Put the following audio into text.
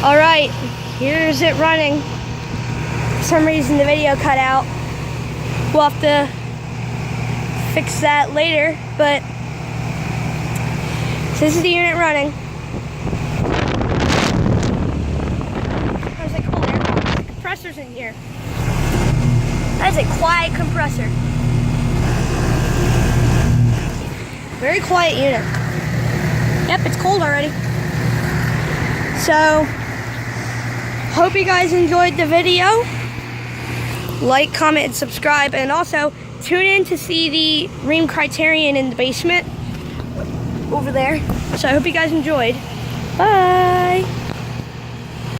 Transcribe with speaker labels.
Speaker 1: All right, here's it running. For some reason the video cut out. We'll have to fix that later, but this is the unit running. There's a cool air pump. The compressor's in here. That is a quiet compressor. Very quiet unit. Yep, it's cold already. So, hope you guys enjoyed the video. Like, comment, and subscribe, and also tune in to see the Rheem Criterion in the basement over there. So I hope you guys enjoyed. Bye!